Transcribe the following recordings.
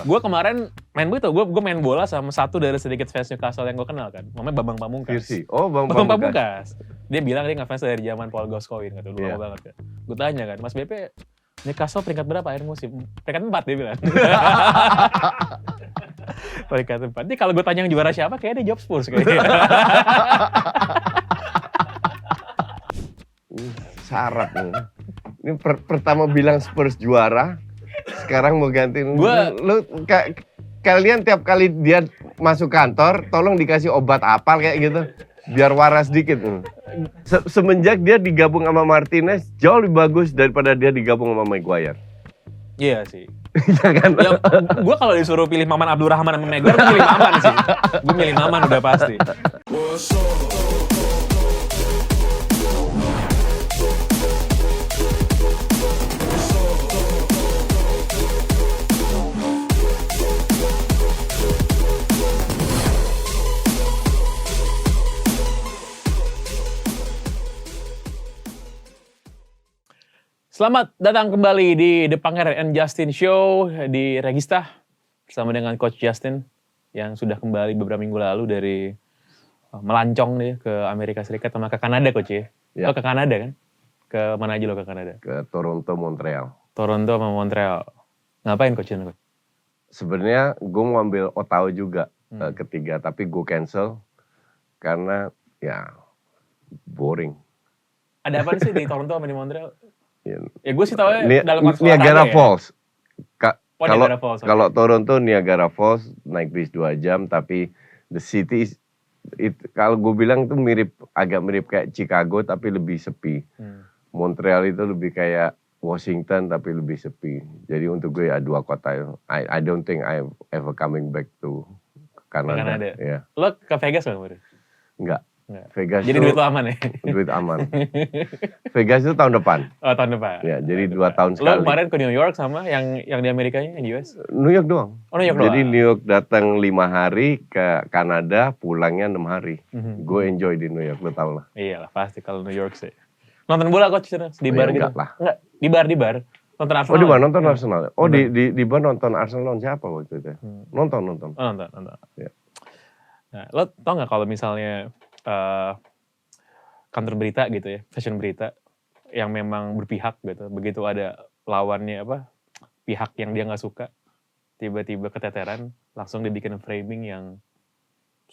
Gue kemarin main begitu, gue main bola sama satu dari sedikit fans Newcastle yang gue kenal kan, namanya Bambang Pamungkas. Virsi. Oh, Bambang Pamungkas. Dia bilang dia ngefans dari zaman Paul Gascoigne gitu, dulu lama banget kan. Gue tanya kan, Mas BP, Newcastle peringkat berapa akhir musim? Peringkat 4 dia bilang. Peringkat 4. Jadi kalau gue tanya yang juara siapa, kayaknya dia jawab Spurs kayaknya. Syarat nih. Ini pertama bilang Spurs juara, sekarang mau gantiin. Kalian tiap kali dia masuk kantor, tolong dikasih obat apal kayak gitu, biar waras dikit. Semenjak dia digabung sama Martinez, jauh lebih bagus daripada dia digabung sama Maguire. Iya sih. Iya kan? Ya, gue kalau disuruh pilih Maman Abdurrahman sama Maguire, gue milih Maman sih. Gue milih Maman udah pasti. Selamat datang kembali di The Pangeran and Justin Show di Regista bersama dengan Coach Justin yang sudah kembali beberapa minggu lalu dari melancong nih ke Amerika Serikat sama ke Kanada, Coach ya? Oh, ke Kanada kan? Ke mana aja lo ke Kanada? Ke Toronto, Montreal. Toronto sama Montreal. Ngapain Coach? Sebenarnya gue mau ambil Ottawa juga ketiga, tapi gue cancel karena ya boring. Ada apa sih di Toronto sama di Montreal? Ya gue sih tau dalam Niagara Falls. Kalau Toronto Niagara Falls naik bis 2 jam, tapi the city kalau gue bilang itu agak mirip kayak Chicago tapi lebih sepi. Montreal itu lebih kayak Washington tapi lebih sepi. Jadi untuk gue ya 2 kota. I don't think I ever coming back to Canada. Ya. Lo ke Vegas nggak? Enggak. Vegas jadi duit lo aman ya? Duit aman. Vegas itu tahun depan. Oh, tahun depan. Ya, jadi 2 tahun sekali. Lo kemarin ke New York sama yang di Amerikanya, yang US? New York doang. Oh, New York doang. Jadi New York datang 5 hari, ke Kanada pulangnya 6 hari. Gue enjoy di New York, lo tau lah. Iyalah, pasti kalau New York sih. Nonton bola Coach di bar gitu? Enggak lah. Enggak, di bar. Nonton Arsenal. Oh, di bar nonton Arsenal. Oh, di bar nonton Arsenal siapa waktu itu? Nonton. Oh, nonton. Ya. Nah, lo tau nggak kalau misalnya kantor berita gitu ya, fashion berita yang memang berpihak gitu, begitu ada lawannya pihak yang dia nggak suka, tiba-tiba keteteran, langsung dibikin framing yang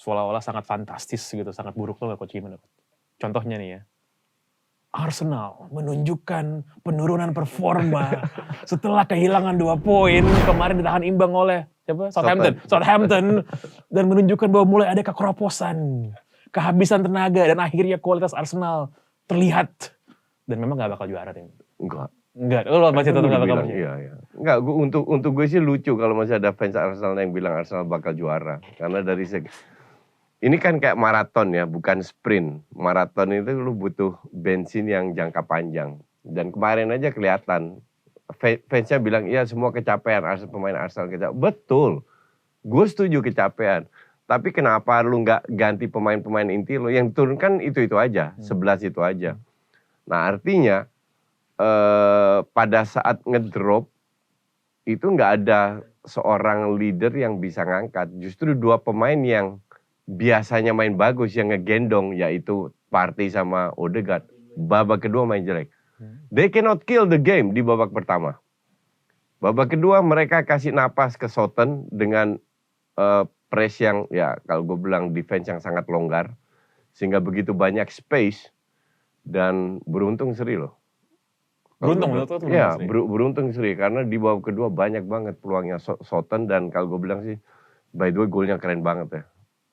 seolah-olah sangat fantastis gitu, sangat buruk. Lo nggak Coach gimana? Contohnya nih ya, Arsenal menunjukkan penurunan performa setelah kehilangan 2 poin kemarin ditahan imbang oleh Southampton dan menunjukkan bahwa mulai ada kekeroposan, kehabisan tenaga, dan akhirnya kualitas Arsenal terlihat dan memang nggak bakal juara tim. Enggak. Lo masih tetap nggak bakal. Iya. Enggak. Untuk gue sih lucu kalau masih ada fans Arsenal yang bilang Arsenal bakal juara, karena dari ini kan kayak maraton ya, bukan sprint. Maraton itu lu butuh bensin yang jangka panjang. Dan kemarin aja kelihatan fansnya bilang iya semua kecapean, pemain Arsenal kecapean. Betul. Gue setuju kecapean. Tapi kenapa lu nggak ganti pemain-pemain inti lo yang turunkan itu aja, 11 itu aja. Nah artinya pada saat ngedrop itu nggak ada seorang leader yang bisa ngangkat. Justru 2 pemain yang biasanya main bagus yang ngegendong, yaitu Partey sama Odegaard. Babak kedua main jelek. They cannot kill the game di babak pertama. Babak kedua mereka kasih napas ke Southampton dengan press yang ya kalau gue bilang defense yang sangat longgar, sehingga begitu banyak space, dan beruntung seri loh. Beruntung seri karena di babak kedua banyak banget peluangnya Southampton, dan kalau gue bilang sih by the way golnya keren banget ya.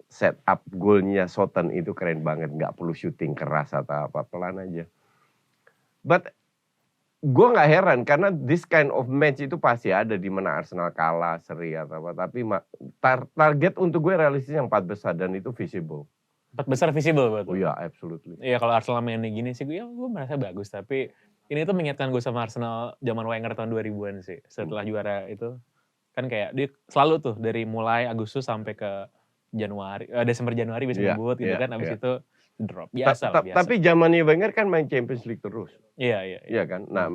Set up golnya Southampton itu keren banget, nggak perlu syuting keras atau apa, pelan aja. But gue nggak heran karena this kind of match itu pasti ada di mana Arsenal kalah, seri atau apa. Tapi target untuk gue realistis yang 4 besar dan itu visible. 4 besar visible buat lo? Oh iya, absolutely. Iya, kalau Arsenal mainnya gini sih gue merasa bagus. Tapi ini tuh mengingatkan gue sama Arsenal zaman Wenger tahun 2000-an sih. Setelah juara itu kan kayak dia selalu tuh dari mulai Agustus sampai ke Desember Januari bisa ngebut gitu kan. Abis itu drop. Biasa. Tapi zamannya Wenger kan main Champions League terus. Iya. Iya kan. Nah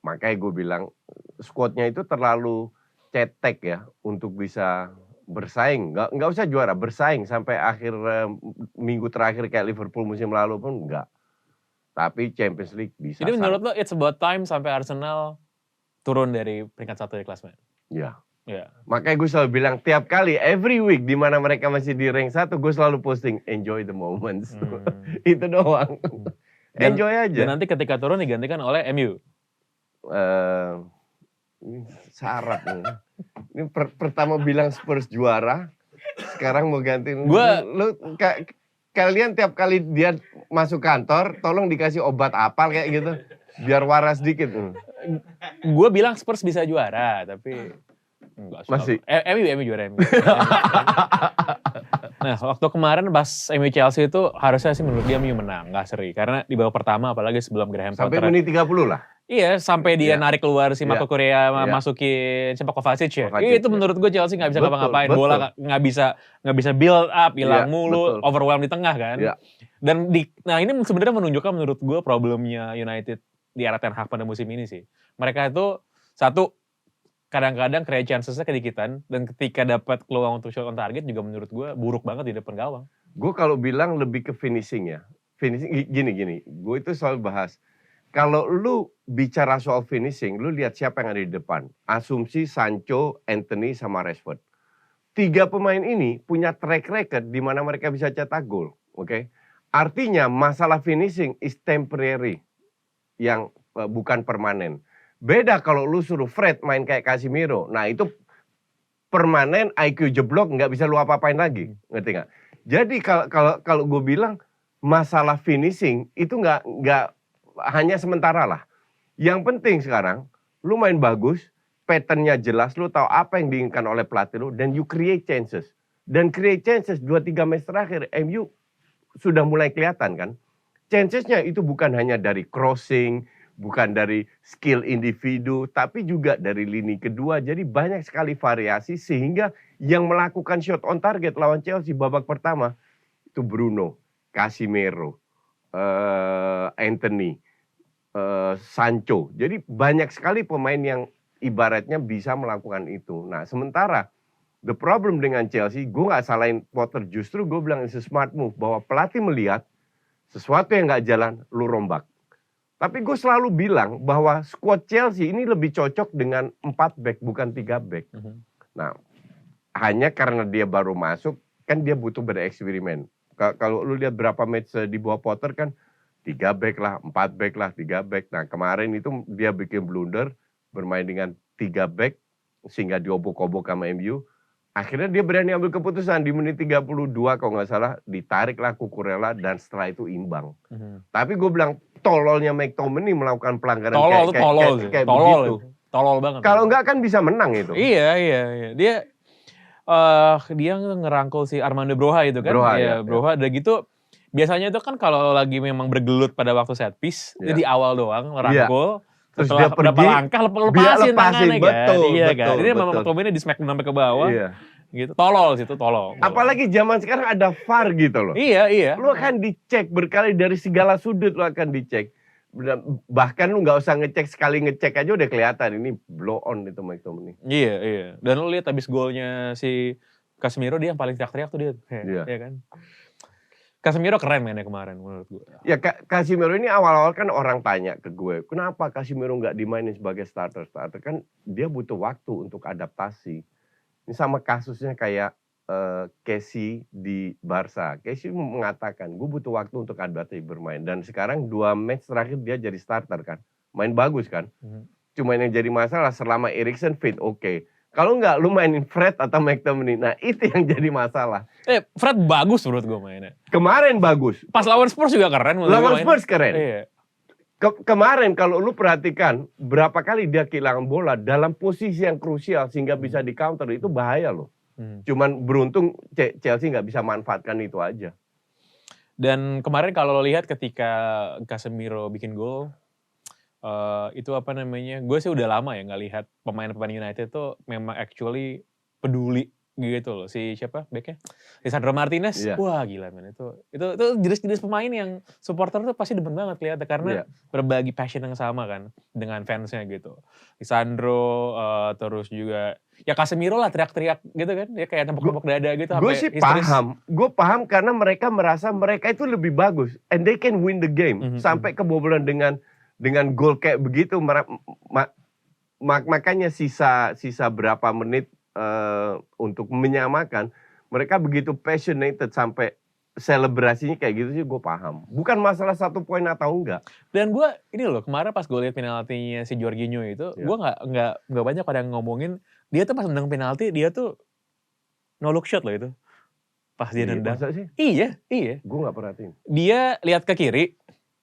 makanya gue bilang squadnya itu terlalu cetek ya untuk bisa bersaing, nggak usah juara, bersaing sampai akhir minggu terakhir kayak Liverpool musim lalu pun enggak. Tapi Champions League bisa. Jadi menurut lo it's about time sampai Arsenal turun dari peringkat 1 di klasemen? Ya. Ya. Makanya gue selalu bilang tiap kali, every week di mana mereka masih di rank 1, gue selalu posting enjoy the moments. Itu doang. Enjoy aja. Dan nanti ketika turun digantikan oleh MU. Ini syarat nih. Ini pertama bilang Spurs juara, sekarang mau gantiin. Kalian tiap kali dia masuk kantor, tolong dikasih obat apal kayak gitu, biar waras dikit. Gue bilang Spurs bisa juara, tapi enggak. Masih. MU juara MU. Nah, waktu kemarin pas MU Chelsea itu harusnya sih menurut dia MU menang, nggak seri. Karena di babak pertama apalagi sebelum Graham Potter. Sampai menit 30 lah. Iya, sampai dia narik keluar si Marco Correa masukin siapa Kovacic ya. Itu menurut gue Chelsea nggak bisa ngapa-ngapain. Bola nggak bisa build up, hilang mulu, overwhelm di tengah kan. Dan nah ini sebenarnya menunjukkan menurut gue problemnya United di era Ten Hag pada musim ini sih. Mereka itu satu kadang-kadang create chances-nya kedikitan dan ketika dapat peluang untuk shot on target juga menurut gue buruk banget di depan gawang. Gue kalau bilang lebih ke finishing ya. Finishing gini. Gue itu selalu bahas. Kalau lu bicara soal finishing, lu lihat siapa yang ada di depan. Asumsi Sancho, Anthony, sama Rashford. 3 pemain ini punya track record di mana mereka bisa cetak gol. Oke? Artinya masalah finishing is temporary. Yang bukan permanen. Beda kalau lu suruh Fred main kayak Casemiro. Nah itu permanen, IQ jeblok, nggak bisa lu apa-apain lagi. Ngerti nggak? Jadi kalau gue bilang masalah finishing itu nggak hanya sementara lah. Yang penting sekarang, lu main bagus, patternnya jelas, lu tahu apa yang diinginkan oleh pelatih lu, dan you create chances. Dan create chances 2-3 match terakhir, MU sudah mulai kelihatan kan. Chancesnya itu bukan hanya dari crossing, bukan dari skill individu, tapi juga dari lini kedua. Jadi banyak sekali variasi sehingga yang melakukan shot on target lawan Chelsea babak pertama, itu Bruno, Casemiro, Anthony, Sancho. Jadi banyak sekali pemain yang ibaratnya bisa melakukan itu. Nah sementara the problem dengan Chelsea, gue gak salahin Potter, justru gue bilang it's a smart move. Bahwa pelatih melihat sesuatu yang gak jalan, lu rombak. Tapi gue selalu bilang bahwa squad Chelsea ini lebih cocok dengan 4 back bukan 3 back. Nah hanya karena dia baru masuk, kan dia butuh bereksperimen. Kalau lu lihat berapa match di bawah Potter kan 3 back lah, 4 back lah, 3 back. Nah kemarin itu dia bikin blunder, bermain dengan 3 back, sehingga diobok-obok sama MU. Akhirnya dia berani ambil keputusan di menit 32 kalau nggak salah, ditariklah Cucurella dan setelah itu imbang. Tapi gue bilang tololnya McTominay melakukan pelanggaran kayak begitu. Tolol banget. Kalau nggak kan bisa menang itu. Iya. Dia ngerangkul si Armando Broja itu kan. Broja udah gitu. Biasanya itu kan kalau lagi memang bergelut pada waktu set piece, dia di awal doang ngerangkul. Terus setelah dia pergi, berapa langkah lepasin tangannya betul, kan. Iya kan. Ini memang betul. McTominay di smack sampai ke bawah. Gitu. Tolol. Apalagi zaman sekarang ada VAR gitu loh. Iya. Lu akan dicek berkali dari segala sudut, lu akan dicek. Bahkan lu nggak usah sekali ngecek aja udah kelihatan ini blow on itu McTominay. Iya. Dan lu lihat habis golnya si Casemiro, dia yang paling teriak-teriak tuh dia. Iya kan. Casemiro keren mainnya kemarin menurut gue. Ya Casemiro ini awal-awal kan orang tanya ke gue, kenapa Casemiro nggak dimainin sebagai starter? Kan dia butuh waktu untuk adaptasi. Ini sama kasusnya kayak Casey di Barca. Casey mengatakan, gue butuh waktu untuk adaptasi bermain. Dan sekarang 2 match terakhir dia jadi starter kan. Main bagus kan. Cuma yang jadi masalah selama Eriksen fit oke. Kalau enggak, lu mainin Fred atau McTominay. Nah itu yang jadi masalah. Fred bagus menurut gue mainnya. Kemarin bagus. Pas lawan Spurs juga keren. Lawan Spurs keren. Iya. Kemarin kalau lu perhatikan, berapa kali dia kehilangan bola dalam posisi yang krusial sehingga bisa di counter, itu bahaya loh. Cuman beruntung Chelsea nggak bisa manfaatkan itu aja. Dan kemarin kalau lo lihat ketika Casemiro bikin gol, itu apa namanya, gue sih udah lama ya nggak lihat pemain-pemain United tuh memang actually peduli gitu loh. Si siapa backnya? Lisandro Martinez, wah gila men, itu jenis-jenis pemain yang supporter tuh pasti demen banget kelihatan karena berbagi passion yang sama kan dengan fansnya gitu. Lisandro, terus juga Ya Casemiro lah teriak-teriak gitu kan, dia kayak tepuk-tepuk dada gitu Gue sampai sih histeris. gue paham karena mereka merasa mereka itu lebih bagus and they can win the game sampai kebobolan dengan gol kayak begitu. Makanya sisa berapa menit untuk menyamakan, mereka begitu passionate sampai selebrasinya kayak gitu sih, gue paham. Bukan masalah 1 poin atau enggak. Dan gue ini loh, kemarin pas gue lihat penaltinya si Jorginho itu, gue nggak banyak pada ngomongin dia tuh pas nendang penalti dia tuh no look shot loh itu. Pas dia nendang. Masa sih? Iya. Gue nggak perhatiin. Dia lihat ke kiri.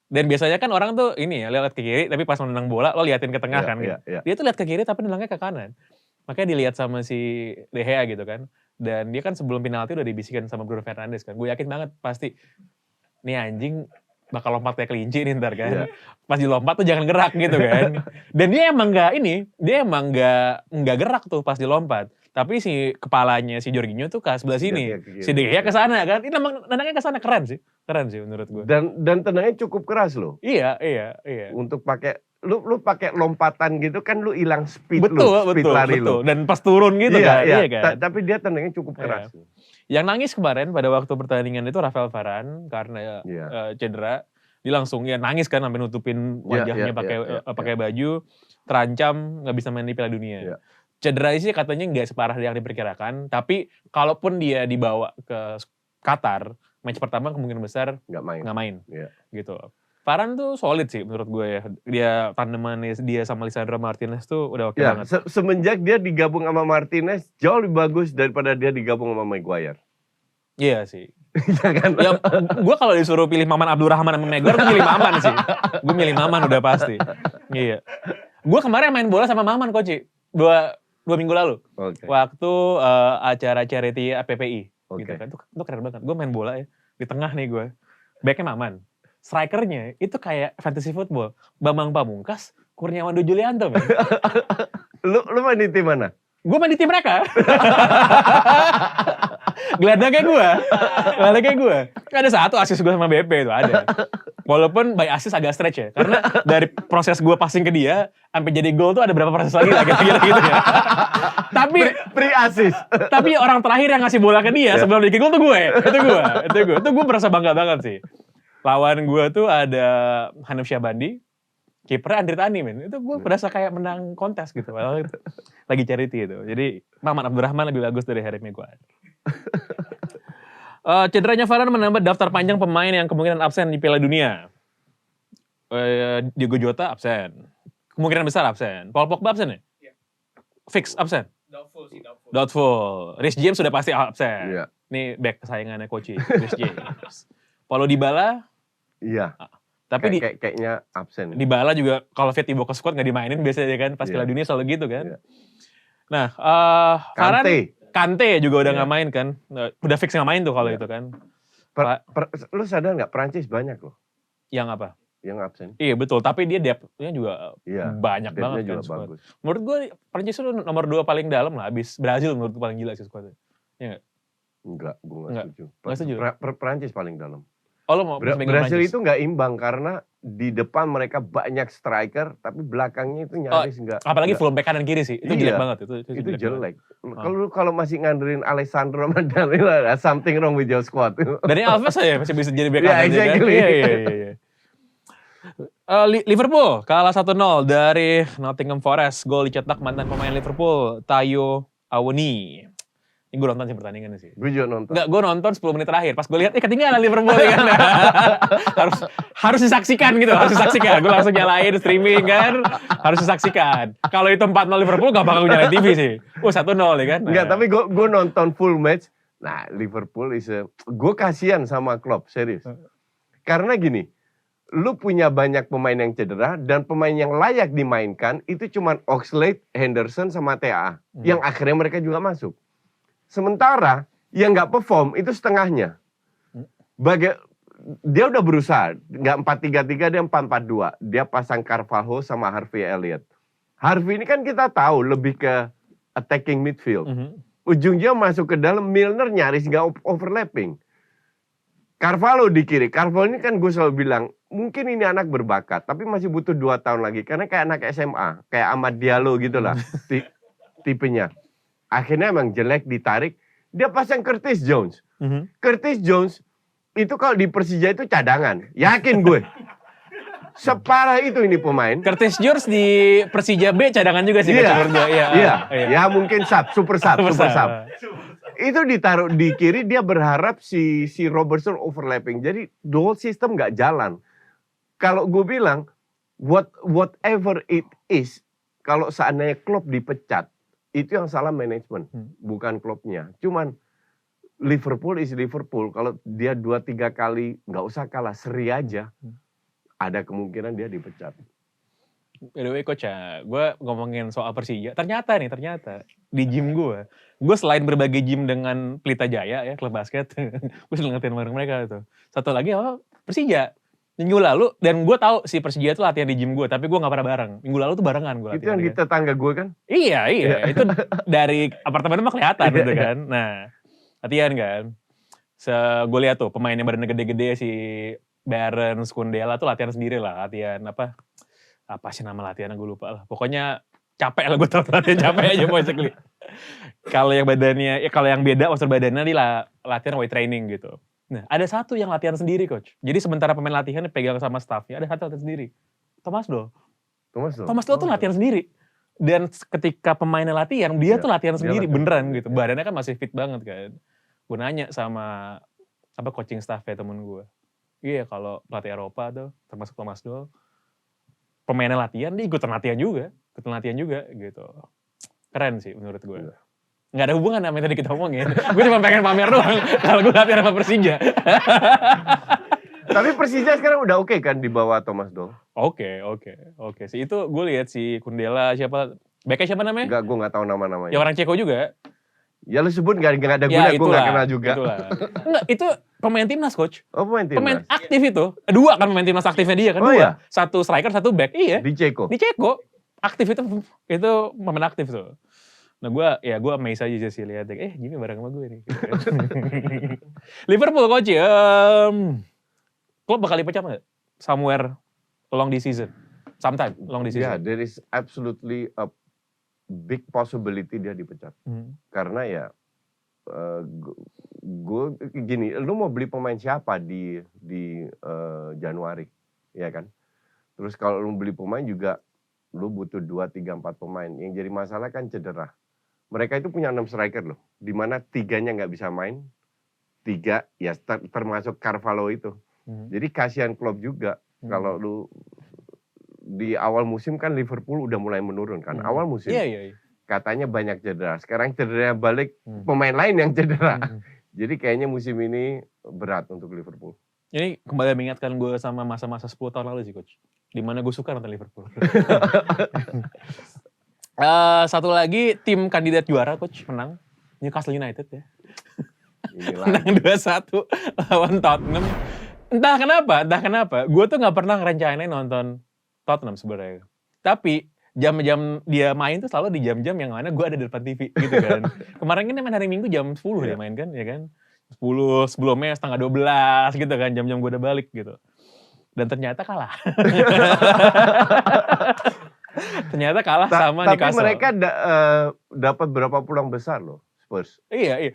Dan biasanya kan orang tuh ini ya, lihat ke kiri tapi pas nendang bola lo liatin ke tengah kan. Dia tuh lihat ke kiri tapi nendangnya ke kanan. Makanya dilihat sama si De Gea gitu kan. Dan dia kan sebelum penalti udah dibisikin sama Bruno Fernandes kan. Gue yakin banget pasti nih anjing bakal lompat kayak kelinci nih ntar kan. Pas dilompat tuh jangan gerak gitu kan. Dan dia emang nggak gerak tuh pas dilompat. Tapi si kepalanya si Jorginho tuh ke sebelah sini. Si De Gea ke sana kan. Ini emang nendangnya ke sana keren sih menurut gue. Dan tendangannya cukup keras loh. Iya. Untuk pakai lu pakai lompatan gitu kan lu hilang speed Betul. lari lu. Dan pas turun gitu kan. Iya kan. Tapi dia tendangnya cukup keras. Yang nangis kemarin pada waktu pertandingan itu Rafael Varane karena cedera. Dia langsung nangis kan sampai nutupin wajahnya pakai baju, terancam nggak bisa main di Piala Dunia. Cedera sih katanya nggak separah yang diperkirakan, tapi kalaupun dia dibawa ke Qatar, match pertama kemungkinan besar nggak main. Gitu. Varane tuh solid sih menurut gue ya. Dia tandemannya dia sama Lisandro Martinez tuh udah oke banget. Semenjak dia digabung sama Martinez jauh lebih bagus daripada dia digabung sama Maguire. Iya sih. Ya, gue kalau disuruh pilih Maman Abdurrahman sama Maguire, gue pilih Maman sih. Gue milih Maman udah pasti. Iya. Gue kemarin main bola sama Maman Koci. Dua minggu lalu. Waktu acara charity PPI. Gitu kan. Itu keren banget. Gue main bola ya. Di tengah nih gue. Backnya Maman. Strikernya itu kayak fantasy football. Bambang Pamungkas, Kurniawan Julianto. Lu main di tim mana? Gue main di tim mereka. Gelandangnya gue. Ada satu asis gue sama BP itu ada. Walaupun by asis agak stretch ya. Karena dari proses gue passing ke dia, sampai jadi gol tuh ada berapa proses lagi lah gitu ya. Tapi pre-asis. Tapi orang terakhir yang ngasih bola ke dia sebelum bikin gol tuh gue. Itu gue merasa bangga banget sih. Lawan gue tuh ada Hanif Syahbandi, kipernya Andri Tani men. Itu gue berasa kayak menang kontes gitu. Lagi charity itu. Jadi Maman Abdurrahman lebih bagus dari Harry Maguire. Cederanya Varane menambah daftar panjang pemain yang kemungkinan absen di Piala Dunia. Diogo Jota absen. Kemungkinan besar absen. Paul Pogba absen ya? Fix absen? Doubtful. Reece James sudah pasti absen. Ini back kesayangannya Koci, Reece James. Paulo Dybala? Iya. Tapi kayaknya absen. Dybala juga kalau fit dibawa ke squad nggak dimainin biasanya kan. Pas Piala Dunia selalu gitu kan. Nah, Kante juga udah nggak main kan. Udah fix nggak main tuh kalau itu kan. Lu sadar nggak Prancis banyak loh. Yang apa? Yang absen. Iya betul, tapi dia depth-nya juga banyak banget kan. Bagus. Menurut gue Prancis itu nomor 2 paling dalam lah. Abis Brazil menurut gue paling gila sih squadnya. Iya nggak? Enggak, gue nggak setuju. Nggak setuju? Prancis paling dalam. Oh, lo mau Brasil itu nggak imbang karena di depan mereka banyak striker, tapi belakangnya itu nyaris nggak. Apalagi full back kanan kiri sih, itu jelek banget. Itu jelek. Kalau masih ngandelin Alessandro sama Danilo, something wrong with your squad. Dani Alves aja masih bisa jadi back kanan. Exactly. Iya. Liverpool kalah 1-0 dari Nottingham Forest. Gol dicetak mantan pemain Liverpool, Tayo Awoniyi. Ini gue nonton sih pertandingan sih. Gue juga nonton. Enggak, gue nonton 10 menit terakhir. Pas gue lihat, ketinggalan Liverpool ya kan. harus disaksikan gitu, Gue langsung nyalain streaming kan. Harus disaksikan. Kalau itu 4-0 Liverpool gak bakal gue nyalain TV sih. 1-0 ya kan. Enggak, tapi gue nonton full match. Nah, Liverpool gue kasihan sama Klopp, serius. Karena gini, lu punya banyak pemain yang cedera dan pemain yang layak dimainkan itu cuman Oxlade, Henderson sama TAA. Yang akhirnya mereka juga masuk. Sementara yang nggak perform itu setengahnya. Dia udah berusaha, nggak 4-3-3, dia 4-4-2. Dia pasang Carvalho sama Harvey Elliott. Harvey ini kan kita tahu lebih ke attacking midfield. Ujungnya masuk ke dalam, Milner nyaris nggak overlapping. Carvalho di kiri. Carvalho ini kan gue selalu bilang, mungkin ini anak berbakat, tapi masih butuh 2 tahun lagi. Karena kayak anak SMA, kayak Amad Diallo gitu lah tipenya. akhirnya emang jelek ditarik, dia pasang Curtis Jones. Mhm. Curtis Jones itu kalau di Persija itu cadangan, yakin gue. Separah itu ini pemain. Curtis Jones di Persija B cadangan juga sih Iya, menurut gue. Iya. ya mungkin super sub. Itu ditaruh di kiri, dia berharap si Robertson overlapping. Jadi the whole system nggak jalan. Kalau gue bilang whatever it is, kalau seandainya Klopp dipecat, itu yang salah manajemen, bukan klubnya. Cuman Liverpool is Liverpool. Kalau dia 2-3 kali nggak usah kalah, seri aja, ada kemungkinan dia dipecat. By the way coach ya, gue ngomongin soal Persija, ternyata di gym gue selain berbagi gym dengan Pelita Jaya ya, klub basket, gue selalu ngertiin bareng mereka tuh. Satu lagi Persija. Minggu lalu, dan gue tahu si Persija itu latihan di gym gue, tapi gue gak pernah bareng. Minggu lalu tuh barengan gue latihan. Itu yang di tetangga gue kan? Iya, itu dari apartemen mah kelihatan gitu kan. Nah, latihan kan. Gue lihat tuh pemainnya badannya gede-gede si Barnes, Kundela tuh latihan sendiri lah. Latihan apa sih nama latihannya gue lupa lah. Pokoknya capek lah, gue tau latihan capek aja basically. Kalau yang badannya, kalau yang beda maksud badannya dia latihan weight training gitu. Nah, ada satu yang latihan sendiri, coach. Jadi sementara pemain latihan pegang sama staffnya, ada satu latihan sendiri. Thomas Doll tuh latihan sendiri. Dan ketika pemainnya latihan, dia tuh latihan sendiri, beneran gitu. Badannya kan masih fit banget kan. Gue nanya sama coaching staffnya temen gue. Iya, kalau pelatih Eropa tuh, termasuk Thomas Doll, pemainnya latihan, dia ikutan latihan juga gitu. Keren sih menurut gue. Nggak ada hubungan sama yang tadi kita omongin. Gue cuma pengen pamer doang kalau gue latihan sama Persija. Tapi Persija sekarang udah oke kan di bawah Thomas Doll? Oke. Sih itu gue lihat si Kundela siapa? Backnya siapa namanya? Enggak, gue nggak tahu nama-namanya. Ya orang Ceko juga. Ya lu sebut nggak ada guna, gue nggak kenal juga. Enggak, itu pemain timnas coach. Oh pemain timnas. Pemain aktif itu. Dua kan pemain timnas aktifnya dia kan, dua. Iya? Satu striker, satu back. Iya. Di Ceko? Di Ceko. Aktif itu pemain aktif tuh. Nah gue amazed aja sih lihat, Jimmy bareng sama gue nih. Liverpool coach, klub bakal dipecat nggak? Somewhere along this season, sometime along this season. Yeah, there is absolutely a big possibility dia dipecat. Karena ya, gue gini, lu mau beli pemain siapa di Januari, ya kan? Terus kalau lu beli pemain juga, lu butuh 2, 3, 4 pemain. Yang jadi masalah kan cedera. Mereka itu punya 6 striker loh, di mana 3-nya nggak bisa main, 3 ya termasuk Carvalho itu. Jadi kasihan Klopp juga kalau lu di awal musim kan Liverpool udah mulai menurun kan, awal musim. Iya. Katanya banyak cedera, sekarang cederanya balik, pemain lain yang cedera. Jadi kayaknya musim ini berat untuk Liverpool. Ini kembali mengingatkan gue sama masa-masa 10 tahun lalu sih coach, dimana gue suka nonton Liverpool. Satu lagi tim kandidat juara coach menang, Newcastle United ya. Menang 2-1 lawan Tottenham. Entah kenapa, gue tuh nggak pernah ngerencanain nonton Tottenham sebenarnya. Tapi jam-jam dia main tuh selalu di jam-jam yang mana gue ada di depan TV gitu kan. Kemarin kan main hari Minggu jam 10 dia main kan, ya kan. 10 sebelumnya setengah 12 gitu kan, jam-jam gue udah balik gitu. Dan ternyata kalah. Ternyata kalah sama Newcastle. Tapi mereka dapat berapa peluang besar loh, Spurs. Iya.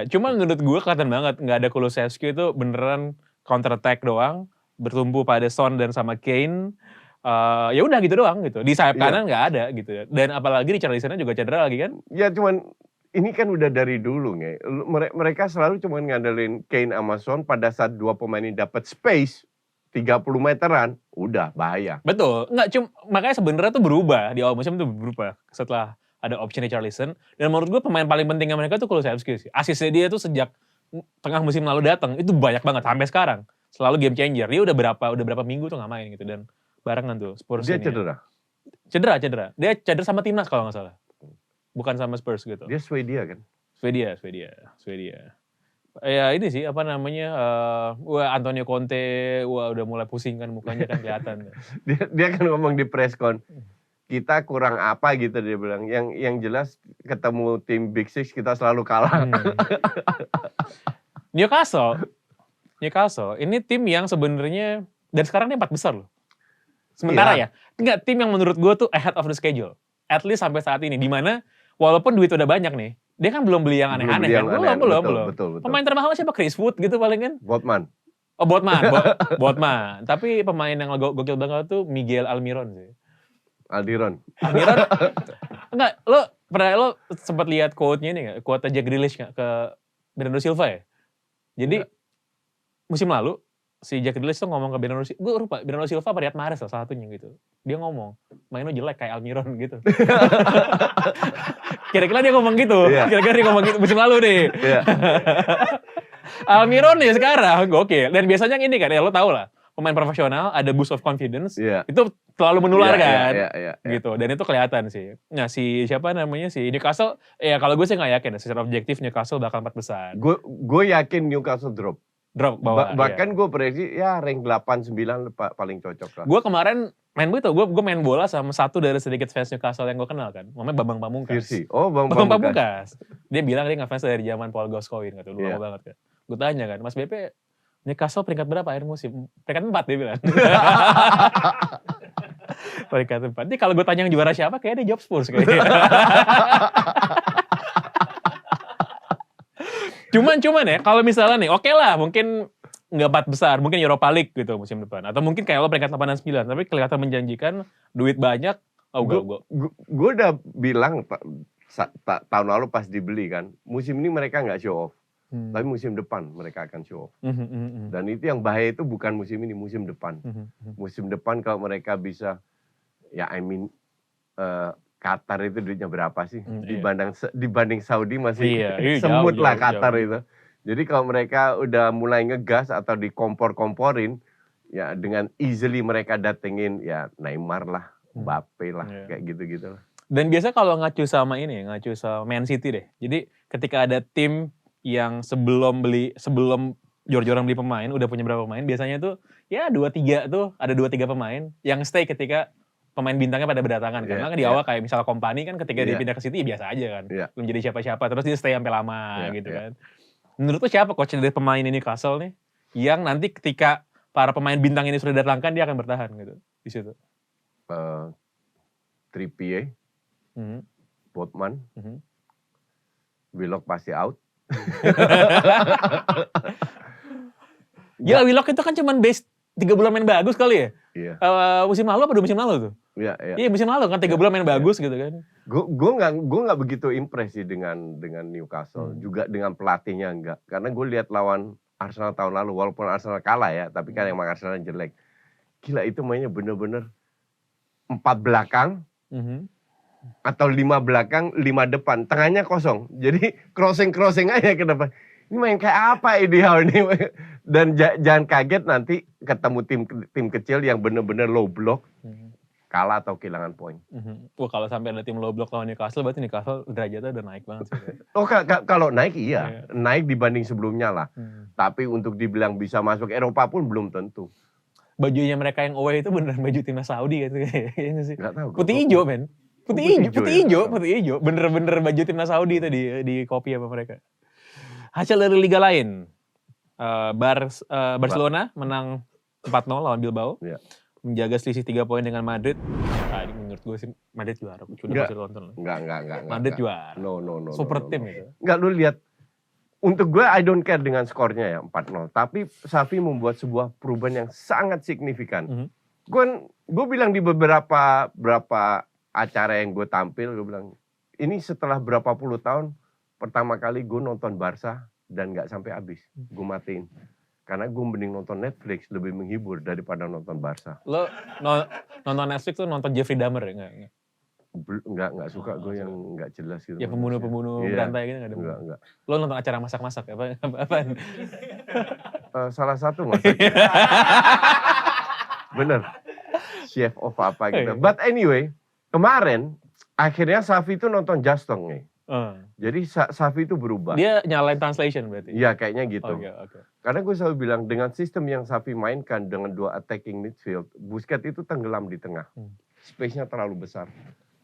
Cuman menurut gue kelihatan banget nggak ada Kulusevski itu beneran counter attack doang, bertumpu pada Son dan sama Kane. Ya udah gitu doang gitu. Di sayap kanan nggak ada gitu. Dan apalagi Richarlisonnya juga cedera lagi kan? Ya cuman ini kan udah dari dulu nge. Mereka selalu cuman ngandelin Kane sama Son, pada saat dua pemain ini dapat space 30 meteran, udah bahaya. Betul. Makanya sebenarnya tuh berubah di awal musim tuh berubah setelah ada option Richarlison. Dan menurut gue pemain paling pentingnya mereka tuh Kulusevski sih. Asisnya dia tuh sejak tengah musim lalu datang itu banyak banget sampai sekarang. Selalu game changer. Dia udah berapa minggu tuh nggak main gitu, dan barengan tuh Spurs. Dia cedera. Cedera. Dia cedera sama timnas kalau nggak salah. Bukan sama Spurs gitu. Dia Swedia kan? Swedia. Ya ini sih apa namanya, Antonio Conte, udah mulai pusing kan mukanya kan kelihatan. dia kan ngomong di press con, kita kurang apa gitu dia bilang. Yang jelas ketemu tim Big Six kita selalu kalah. Newcastle ini tim yang sebenarnya dan sekarang dia 4 besar loh. Sementara ya, enggak tim yang menurut gue tuh ahead of the schedule. At least sampai saat ini, di mana walaupun duit udah banyak nih, dia kan belum beli yang Belum aneh-aneh beli kan? yang aneh-aneh. Belum. Betul. Pemain termahal siapa? Chris Wood gitu paling kan? Botman. Oh Botman. Tapi pemain yang gokil banget tuh Miguel Almiron sih. Almiron. Enggak, lo sempat lihat quote-nya ini nggak? Quote Jack Grealish nggak ke Bernardo Silva ya? Jadi musim lalu si Jack Grealish tuh ngomong ke Bernardo Silva, gue lupa Bernardo Silva apa Riyad Mahrez salah satunya gitu. Dia ngomong, main lo jelek kayak Almiron gitu. Kira-kira dia ngomong gitu. Kira-kira dia ngomong gitu musim lalu nih. Almiron nih sekarang gokil. Dan biasanya ini kan, ya lo tau lah, pemain profesional ada boost of confidence, itu selalu menular kan. Gitu. Dan itu kelihatan sih. Nah si siapa namanya, si Newcastle, ya kalau gue sih gak yakin, secara objektif Newcastle bakal 4 besar. Gue yakin Newcastle drop bawah. Bahkan gue prediksi ya rank 8-9 paling cocok lah. Gue kemarin main begitu, gue main bola sama satu dari sedikit fans Newcastle yang gue kenal kan, namanya Bambang Pamungkas. Bambang Pamungkas. Dia bilang dia ngefans dari zaman Paul Gascoigne gitu, lama banget kan. Gue tanya kan, Mas BP, Newcastle peringkat berapa akhir musim? Peringkat 4 dia bilang. Peringkat 4. Jadi kalau gue tanya yang juara siapa, kayaknya dia jawab Spurs kayaknya. Cuman ya, kalau misalnya nih, oke lah, mungkin nggak 4 besar, mungkin Europa League gitu musim depan. Atau mungkin kayak lo peringkat 8 dan 9, tapi kelihatan menjanjikan, duit banyak, Gue udah bilang tahun lalu pas dibeli kan, musim ini mereka nggak show off. Tapi musim depan mereka akan show off. Dan itu yang bahaya itu bukan musim ini, musim depan. Musim depan kalau mereka bisa, ya Qatar itu duitnya berapa sih? Dibanding Saudi masih semut lah Qatar itu. Jadi kalau mereka udah mulai ngegas atau dikompor-komporin, ya dengan easily mereka datengin ya Neymar lah, Mbappe lah, kayak gitu-gitu lah. Dan biasa kalau ngacu sama Man City deh. Jadi ketika ada tim yang sebelum jor-joran beli pemain, udah punya berapa pemain, biasanya tuh ya 2-3 tuh, ada 2-3 pemain yang stay ketika pemain bintangnya pada berdatangan. Karena kan di awal kayak misalnya Kompany kan ketika dia pindah ke City biasa aja kan. Belum jadi siapa-siapa, terus dia stay sampai lama gitu kan. Menurut lu siapa coach dari pemain ini Newcastle nih, yang nanti ketika para pemain bintang ini sudah datangkan, dia akan bertahan gitu di situ? Trippier, Botman, Willock pasti out. Gila, Willock itu kan cuman base 3 bulan main bagus kali ya? Iya. Musim lalu apa 2 musim lalu tuh? Iya musim lalu kan 3 bulan main bagus gitu kan. Gue nggak begitu impress sih dengan Newcastle, juga dengan pelatihnya enggak. Karena gue lihat lawan Arsenal tahun lalu, walaupun Arsenal kalah ya, tapi kan emang Arsenal jelek. Gila itu mainnya bener-bener 4 belakang, atau 5 belakang, 5 depan, tengahnya kosong. Jadi crossing aja ke depan. Ini main kayak apa ideal ini? Dan jangan kaget nanti ketemu tim kecil yang bener-bener low block, kalah atau kehilangan poin. Wah kalau sampai ada tim low block lawan Newcastle, berarti Newcastle derajatnya udah naik banget sih. Kalau naik naik dibanding sebelumnya lah. Tapi untuk dibilang bisa masuk Eropa pun belum tentu. Bajunya mereka yang away itu beneran baju timnas Saudi gitu kayaknya sih. Nggak tahu. Putih hijau men. Putih hijau. Bener-bener baju timnas Saudi itu di copy sama mereka. Hasil dari liga lain, Barcelona menang 4-0 lawan Bilbao, menjaga selisih 3 poin dengan Madrid. Ini menurut gue sih Madrid juara. Enggak. Madrid juara. No. Super tim itu. Enggak, lu lihat. Untuk gue I don't care dengan skornya ya 4-0. Tapi Xavi membuat sebuah perubahan yang sangat signifikan. Gue bilang di beberapa acara yang gue tampil, gue bilang ini setelah berapa puluh tahun pertama kali gue nonton Barca dan gak sampai habis. Gue matiin. Karena gue mending nonton Netflix, lebih menghibur daripada nonton Barca. Lo nonton Netflix tuh nonton Jeffrey Dahmer ya? Enggak suka gue yang enggak jelas gitu. Ya pembunuh berantai gitu enggak ada? Enggak. Lo nonton acara masak-masak apaan? Salah satu masak. Bener. Chef of apa gitu. But anyway, kemarin akhirnya Xavi itu nonton Justong nih. Jadi Xavi itu berubah. Dia nyalain translation berarti? Iya kayaknya gitu. Okay. Karena gue selalu bilang dengan sistem yang Xavi mainkan dengan 2 attacking midfield, Busquets itu tenggelam di tengah. Space-nya terlalu besar.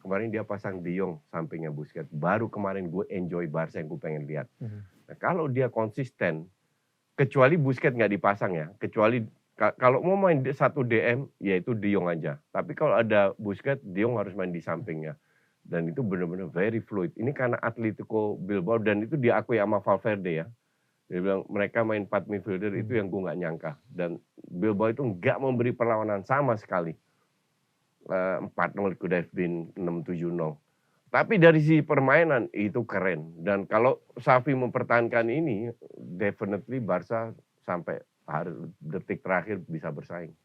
Kemarin dia pasang De Jong sampingnya Busquets. Baru kemarin gue enjoy Barca yang gue pengen lihat. Nah, kalau dia konsisten, kecuali Busquets nggak dipasang ya, kecuali kalau mau main 1 DM, yaitu De Jong aja. Tapi kalau ada Busquets, De Jong harus main di sampingnya. Dan itu benar-benar very fluid. Ini karena Atletico Bilbao dan itu diakui sama Valverde ya. Dia bilang mereka main 4 midfielder itu yang gue nggak nyangka. Dan Bilbao itu nggak memberi perlawanan sama sekali. 4-0 could have been 6-7-0. Tapi dari sisi permainan itu keren. Dan kalau Xavi mempertahankan ini, definitely Barca sampai detik terakhir bisa bersaing.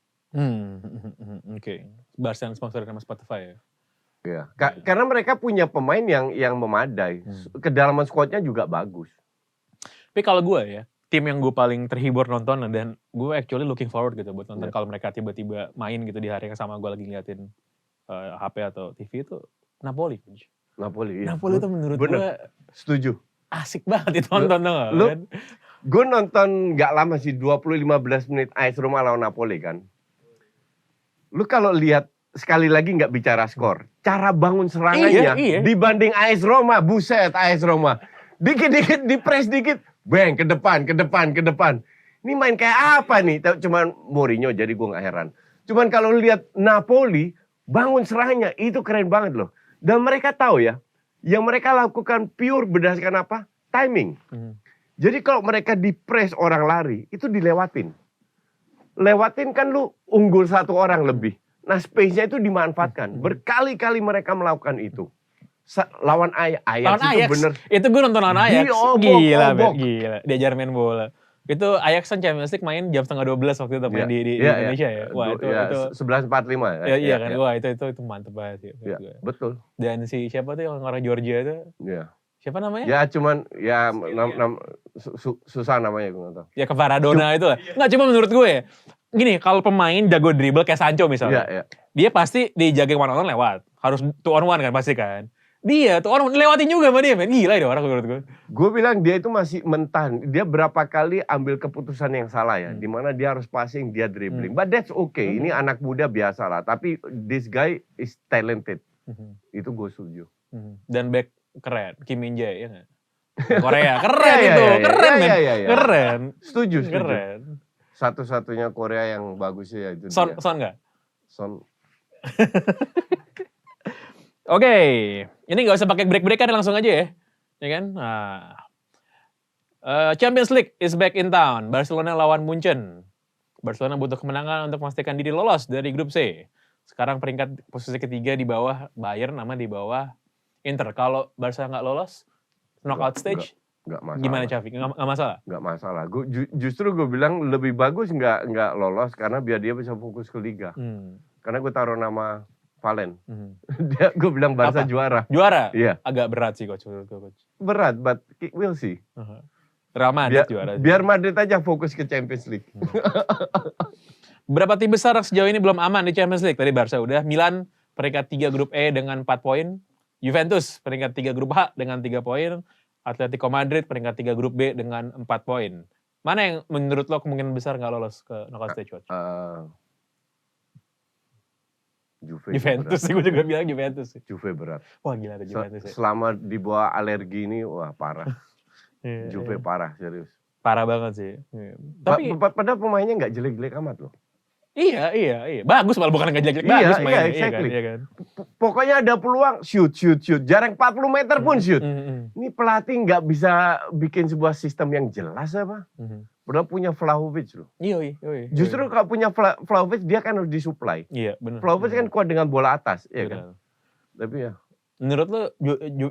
Oke. Barca yang sponsor sama Spotify ya? Ya. Karena mereka punya pemain yang memadai. Kedalaman squadnya juga bagus. Tapi kalau gue ya, tim yang gue paling terhibur nonton dan gue actually looking forward gitu buat nonton kalau mereka tiba-tiba main gitu di hari yang sama gue lagi ngeliatin HP atau TV itu Napoli. Napoli, iya. Napoli itu menurut gue setuju. Asik banget itu nonton kan? Gue nonton gak lama sih 20-15 menit AS Roma lawan Napoli kan. Lu kalau lihat sekali lagi nggak bicara skor, cara bangun serangannya dibanding AS Roma, buset AS Roma. Dikit-dikit dipres dikit, bang ke depan. Ini main kayak apa nih? Cuman Mourinho jadi gue nggak heran. Cuman kalau lihat Napoli bangun serangannya itu keren banget loh. Dan mereka tahu ya, yang mereka lakukan pure berdasarkan apa? Timing. Jadi kalau mereka dipres orang lari itu dilewatin. Lewatin kan lu unggul 1 orang lebih. Nah space-nya itu dimanfaatkan. Berkali-kali mereka melakukan itu. Lawan Ajax itu bener. Itu gue nonton lawan Ajax. Gila. Diajar main bola. Itu Ajax kan Champions League main jam 11:30 waktu itu main di Indonesia ya. Wah itu 11:45. Iya kan. Wah itu mantep banget sih. Betul. Dan si siapa tuh yang orang Georgia itu? Iya. Siapa namanya? Ya cuman susah namanya gue nggak tahu. Ya ke Maradona itu lah. Nggak, cuma menurut gue ya. Gini, kalau pemain jago dribble kayak Sancho misalnya. Dia pasti dijaga one-on-one lewat. Harus 2-on-1 kan pasti kan. Dia tuh orang lewatin juga sama dia, men. Gila dia orang menurut gue. Gue bilang dia itu masih mentah. Dia berapa kali ambil keputusan yang salah ya. Dimana dia harus passing, dia dribbling. But that's okay. Ini anak muda biasa lah. Tapi this guy is talented. Itu gue setuju. Dan back keren. Kim Min Jae, ya nggak? Korea, keren itu. Keren, men. Keren. Setuju. Keren. Satu-satunya Korea yang bagus ya itu Son nggak? Son. Oke, ini nggak usah pakai break-break kan langsung aja ya, ya kan? Nah, Champions League is back in town. Barcelona lawan Munchen. Barcelona butuh kemenangan untuk memastikan diri lolos dari grup C. Sekarang peringkat posisi ketiga di bawah Bayern, nama di bawah Inter. Kalau Barca nggak lolos, knockout stage, nggak masalah. Gimana Cafi? Nggak masalah? Nggak masalah. Justru gue bilang lebih bagus nggak lolos karena biar dia bisa fokus ke Liga. Karena gue taruh nama Valen. Gue bilang Barca juara. Juara? Iya. Agak berat sih coach. Berat, but we'll see. Real Madrid juara. Biar Madrid aja fokus ke Champions League. Berapa tim besar sejauh ini belum aman di Champions League? Tadi Barca udah. Milan peringkat 3 grup E dengan 4 poin. Juventus peringkat 3 grup H dengan 3 poin. Atletico Madrid peringkat 3 grup B dengan 4 poin. Mana yang menurut lo kemungkinan besar nggak lolos ke knockout stage coach? Juventus sih, gue juga bilang Juventus sih. Juve berat. Wah gila ada Juventus ya. Selama di bawah alergi ini, wah parah. Juve parah, serius. Parah banget sih. Tapi padahal pemainnya nggak jelek-jelek amat loh. Iya. Bagus malah, bukan nggak jelek-jelek. Bagus mainnya. Exactly. Iya kan? Pokoknya ada peluang, shoot. Jarak 40 meter pun shoot. Ini pelatih nggak bisa bikin sebuah sistem yang jelas apa. Padahal punya Vlahovic loh. Iya. Justru kalau punya Vlahovic dia kan harus disuplai. Iya benar. Vlahovic kan kuat dengan bola atas, ya kan. Tapi ya. Menurut lo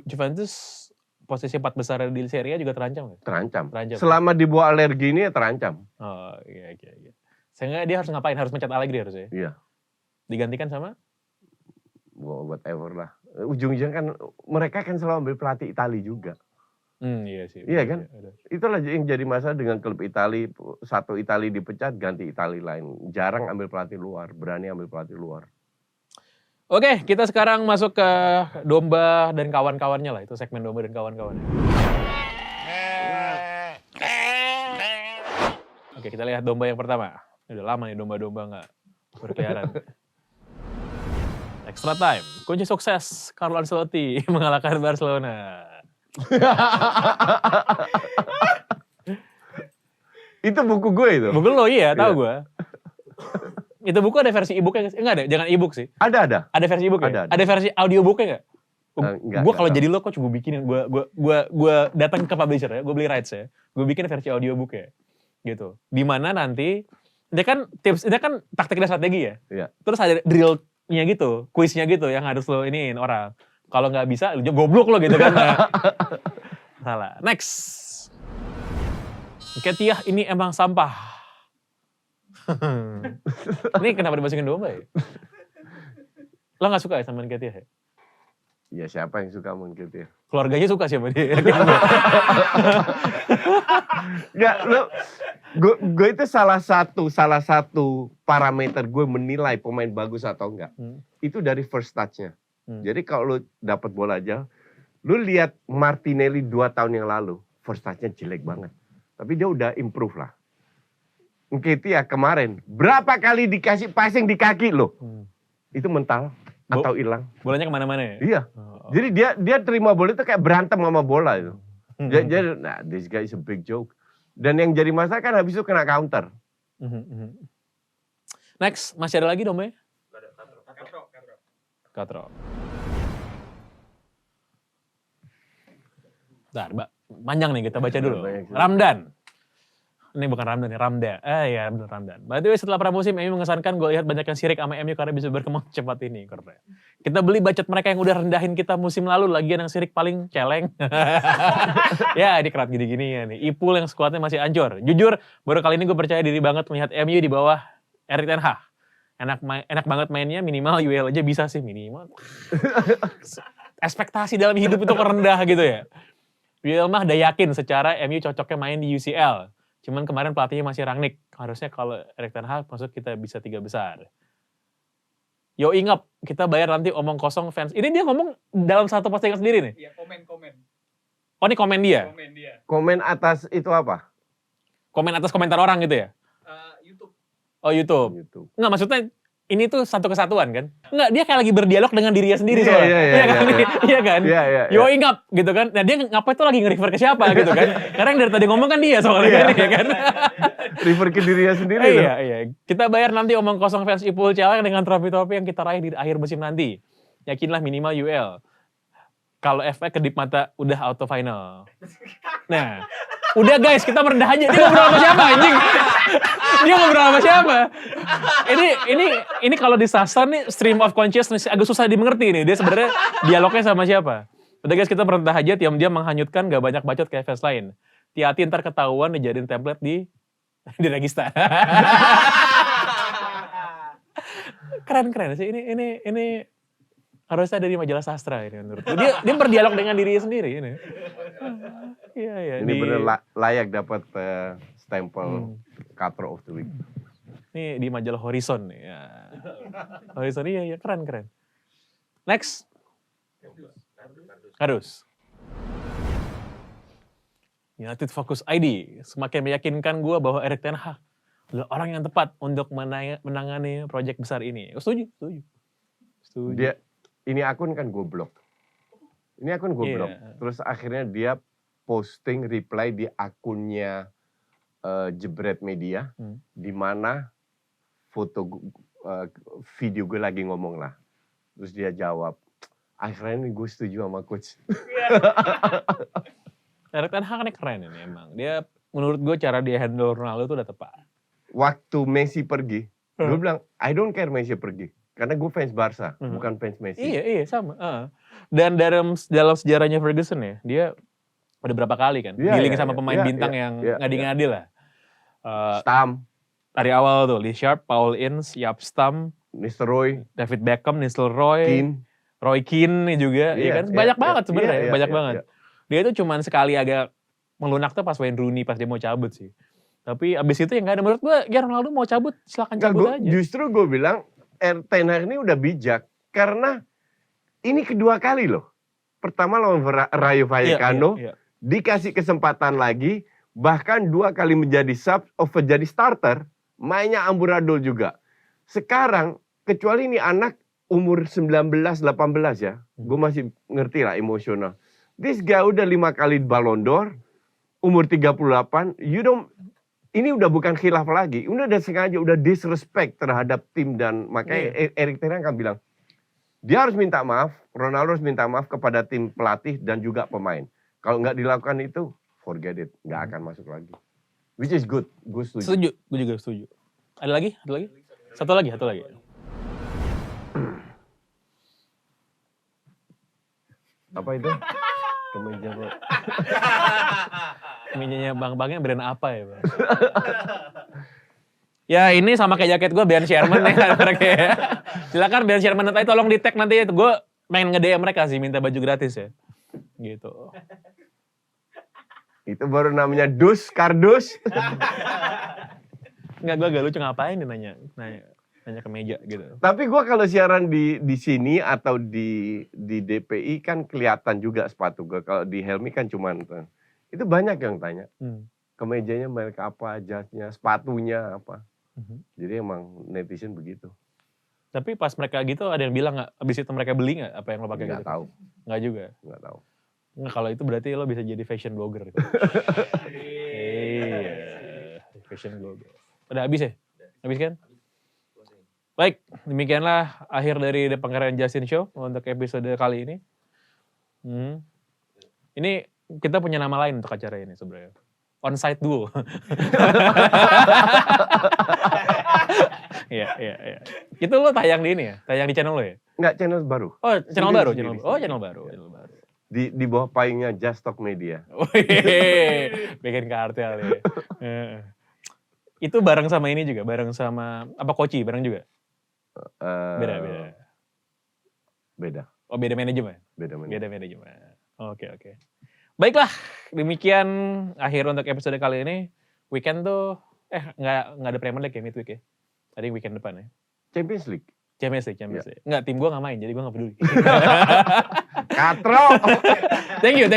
Juventus posisi 4 besar di Serie A juga terancam nggak? Terancam. Selama di bawah alergi ini ya terancam. Oh iya. Sehingga dia harus ngapain? Harus mencet Allegri harusnya? Iya. Digantikan sama? Whatever lah. Ujung-ujungnya kan mereka kan selalu ambil pelatih Itali juga. Iya sih. Iya kan? Itulah yang jadi masalah dengan klub Itali. Satu Itali dipecat, ganti Itali lain. Jarang ambil pelatih luar, berani ambil pelatih luar. Oke, kita sekarang masuk ke domba dan kawan-kawannya lah. Itu segmen domba dan kawan-kawannya. Oke, kita lihat domba yang pertama. Udah lama nih domba-domba nggak berkeliaran. Extra time. Kunci sukses Carlo Ancelotti mengalahkan Barcelona. Itu buku gue itu. Buku lo iya, tahu gue. Itu buku ada versi e-booknya nggak? Enggak ada, jangan e-book sih. Ada. Ada versi e-booknya? Ada versi audiobooknya nggak? Enggak Gue kalau tahu. jadi lo coach gue bikinin, gue datang ke publisher ya, gue beli rights ya, gue bikin versi audiobook ya, gitu. Dimana nanti dia kan taktik dan strategi ya. Iya. Terus ada drill-nya gitu, kuisnya gitu yang harus lo iniin orang. Kalau nggak bisa, lo goblok lo gitu kan. Salah. Next. Ketiah ini emang sampah. Ini kenapa dimasukin domba ya? Lo gak suka ya sama Nketiah ya? Ya siapa yang suka Nketiah? Keluarganya suka siapa dia? Enggak, gue itu salah satu parameter gue menilai pemain bagus atau enggak. Itu dari first touch-nya. Jadi kalau lu dapat bola aja, lu lihat Martinelli 2 tahun yang lalu, first touch-nya jelek banget. Tapi dia udah improve lah. Nketiah kemarin, berapa kali dikasih passing di kaki lo? Itu mental atau hilang? Bolanya kemana-mana ya? Iya. Jadi dia terima bola itu kayak berantem sama bola itu. Jadi, nah, this guy is a big joke. Dan yang jadi masalah kan habis itu kena counter. Next, masih ada lagi domanya? Katro. Bentar, panjang nih kita baca dulu. Ramdan. Ini bukan Ramdan, ya Ramda. Ya bener Ramdan. By the way, setelah pramusim, MU mengesankan gue lihat banyak yang sirik sama MU karena bisa berkembang cepat ini. Keren. Kita beli bacot mereka yang udah rendahin kita musim lalu, lagian yang sirik paling celeng. Ya, ini kerat gini-gini ya nih. Ipul yang skuadnya masih ancur. Jujur, baru kali ini gue percaya diri banget melihat MU di bawah Erik ten Hag. Enak banget mainnya, minimal UEL aja bisa sih minimal. Ekspektasi dalam hidup itu rendah gitu ya. UEL mah udah yakin secara MU cocoknya main di UCL. Cuman kemarin pelatihnya masih Rangnick. Harusnya kalau Erik ten Hag masuk kita bisa 3 besar. Yo ingat, kita bayar nanti omong kosong fans. Ini dia ngomong dalam satu postingan sendiri nih? Iya, komen. Oh ini komen dia? Komen atas itu apa? Komen atas komentar orang gitu ya? YouTube. Oh YouTube. Enggak, maksudnya ini tuh satu kesatuan kan? Enggak, dia kayak lagi berdialog dengan dirinya sendiri soalnya. Iya kan? Yo ingat gitu kan. Nah dia ngapain tuh lagi nge-refer ke siapa gitu kan? Karena yang dari tadi ngomong kan dia soalnya kan. Refer ke dirinya sendiri. Iya. Kita bayar nanti omong kosong fans Ipul Celeng dengan trofi-trofi yang kita raih di akhir musim nanti. Yakinlah minimal UL. Kalau FA kedip mata udah auto final. Nah, udah guys, kita merendah aja. Dia ngobrol sama siapa anjing? Dia ngobrol sama siapa? Ini kalau di sastra nih stream of consciousness agak susah dimengerti nih. Dia sebenarnya dialognya sama siapa? Udah guys, kita merendah aja, diam-diam menghanyutkan, gak banyak bacot kayak fans lain. Hati-hati ntar ketahuan dijadiin template di Regista. Keren sih ini harusnya dari majalah sastra ini menurut gue. Dia berdialog dengan dirinya sendiri ini. Iya. Ini bener layak dapat stempel Katro of the Week. Ini di majalah Horizon nih. Ya. Horizon iya keren. Next. Kardus. United Focus ID semakin meyakinkan gue bahwa Erik ten Hag adalah orang yang tepat untuk menangani proyek besar ini. Setuju. Ini akun kan gue blok. Terus akhirnya dia posting reply di akunnya Jebret Media, di mana video gue lagi ngomong lah. Terus dia jawab, akhirnya ini gue setuju sama coach. Erik ten Hag ini keren ini emang. Dia menurut gue cara dia handle Ronaldo itu udah tepat. Waktu Messi pergi, gue bilang, I don't care Messi pergi. Karena gue fans Barca, bukan fans Messi. Iya sama. Dan dalam sejarahnya Ferguson ya, dia udah berapa kali kan dealing sama pemain bintang yang ngadi-ngadi lah. Stam. Dari awal tuh, Lee Sharp, Paul Ince, Jaap Stam, Nistelrooy, David Beckham, Nistelrooy, Roy Keane juga. Iya kan, banyak banget sebenarnya, banyak banget. Dia itu cuman sekali agak melunak tuh pas Wayne Rooney, pas dia mau cabut sih. Tapi abis itu ya gak ada, menurut gue, ya Ronaldo mau cabut, silakan cabut aja. Justru gue bilang, Ten Hag ini udah bijak karena ini kedua kali loh. Pertama lawan Rayo Vallecano, dikasih kesempatan lagi, bahkan 2 kali menjadi sub, jadi starter, mainnya amburadul juga. Sekarang, kecuali ini anak umur 19-18 ya, gue masih ngerti lah emosional. This guy udah 5 kali Ballon d'Or, umur 38, ini udah bukan khilaf lagi, udah sengaja, udah disrespect terhadap tim dan makanya Erik ten Hag kan bilang, Dia harus minta maaf, Ronaldo harus minta maaf kepada tim pelatih dan juga pemain. Kalau nggak dilakukan itu, forget it, nggak akan masuk lagi. Which is good, gue setuju. Setuju, gue juga setuju. Ada lagi? Satu lagi. Apa itu? Kemeja kok. Kemejanya bang-bangnya brand apa ya, Bang? Ya ini sama kayak jaket gue, Ben Sherman ya. Silakan Ben Sherman nanti tolong di tag nanti. Gue pengen nge-DM mereka sih, minta baju gratis ya. Gitu. Itu baru namanya dus, kardus. Enggak, gue agak lucu ngapain nih nanya ke meja gitu. Tapi gue kalau siaran di sini atau di DPI kan kelihatan juga sepatu gue. Kalau di Helmi kan cuman itu banyak yang tanya. Kemejanya merek apa, jasnya, sepatunya apa. Jadi emang netizen begitu. Tapi pas mereka gitu ada yang bilang nggak, abis itu mereka beli nggak apa yang lo pakai gitu? Nggak tahu. Nggak juga? Nggak tahu. Nggak, kalau itu berarti lo bisa jadi fashion blogger. Gitu. Iya, fashion blogger. Udah habis ya? Habis kan? Baik, demikianlah akhir dari The Pangeran Justin Show untuk episode kali ini. Ini kita punya nama lain untuk acara ini sebenarnya. On-site duo. Iya. Itu lo tayang di ini ya? Tayang di channel lo ya? Enggak, channel baru. Oh, channel baru. Sendiri. Channel baru. Di bawah payungnya Just Talk Media. Bikin kartel ya. Itu bareng sama ini juga, bareng sama apa Koci, bareng juga? Beda. Oh, beda manajemen? Beda manajemen. Oke. Baiklah, demikian akhir untuk episode kali ini. Weekend tuh, nggak ada Premier League ya, midweek ya? Tadi weekend depan ya? Champions League. Nggak, tim gue nggak main, jadi gue nggak peduli. Katro. Thank you.